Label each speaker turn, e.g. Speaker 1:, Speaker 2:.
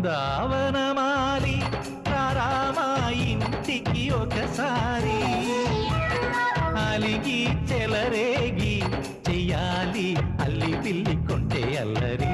Speaker 1: బృందావనమాలి రామా ఇంటికి ఒకసారి అలిగి చెలరేగి చెయ్యాలి అల్లి పిల్లి కొంటే అల్లరి